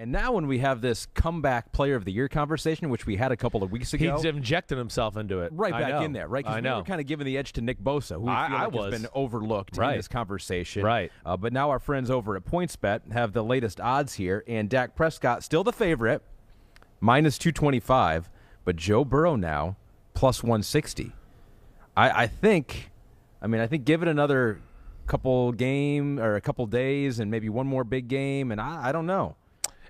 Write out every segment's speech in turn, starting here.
And now when we have this comeback player of the year conversation, which we had a couple of weeks ago. He's injected himself into it. Right back in there, right? Because we were kind of giving the edge to Nick Bosa, who has been overlooked in this conversation. Right. But now our friends over at PointsBet have the latest odds here, and Dak Prescott, still the favorite, minus 225, but Joe Burrow now, plus 160. I think give it another couple days and maybe one more big game, and I don't know.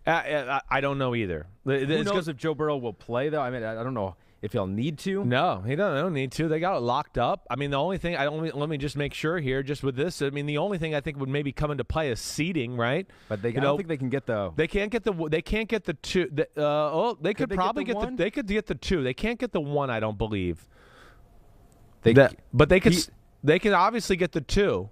I don't know either. Who knows if Joe Burrow will play, though? I mean, I don't know if he'll need to. No, he don't need to. They got it locked up. I mean, the only thing let me just make sure here, just with this. I mean, the only thing I think would maybe come into play is seeding, right? But I don't think they can get the. They can't get the. They can't get the two. They could probably get the. They could get the two. They can't get the one. I don't believe. But they could. They can obviously get the two.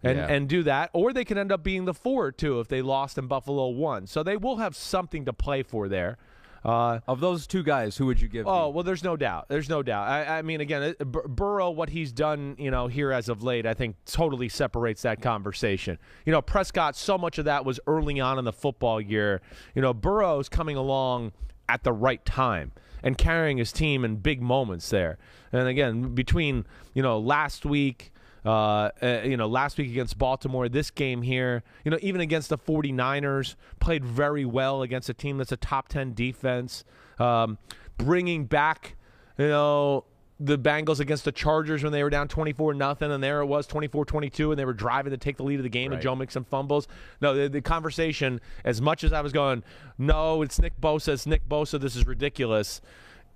And do that, or they could end up being the 4 or 2 if they lost and Buffalo won. So they will have something to play for there. Of those two guys, who would you give? Oh, well, there's no doubt. There's no doubt. I mean, again, Burrow, what he's done, here as of late, I think totally separates that conversation. Prescott, so much of that was early on in the football year. Burrow's coming along at the right time and carrying his team in big moments there. And again, between last week. Last week against Baltimore, this game here, even against the 49ers, played very well against a team that's a top 10 defense. Bringing back, the Bengals against the Chargers when they were down 24-0, and there it was 24-22, and they were driving to take the lead of the game, and Joe Mixon fumbles. No, the conversation, as much as I was going, no, it's Nick Bosa, this is ridiculous.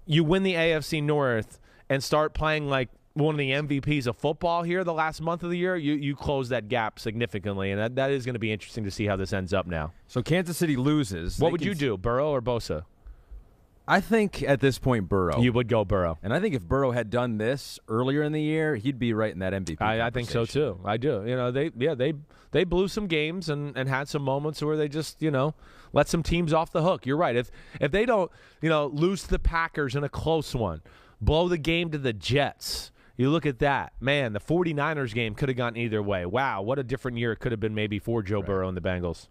You win the AFC North and start playing like one of the MVPs of football here the last month of the year, you close that gap significantly, and that is going to be interesting to see how this ends up now. So Kansas City loses. What would you do, Burrow or Bosa? I think at this point Burrow. You would go Burrow. And I think if Burrow had done this earlier in the year, he'd be right in that MVP I think so too. I do. They blew some games and had some moments where they just, let some teams off the hook. You're right. If they don't, lose to the Packers in a close one, blow the game to the Jets, you look at that. Man, the 49ers game could have gone either way. Wow, what a different year it could have been maybe for Joe Burrow and the Bengals.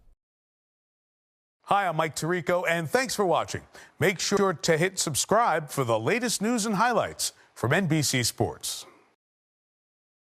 Hi, I'm Mike Tirico, and thanks for watching. Make sure to hit subscribe for the latest news and highlights from NBC Sports.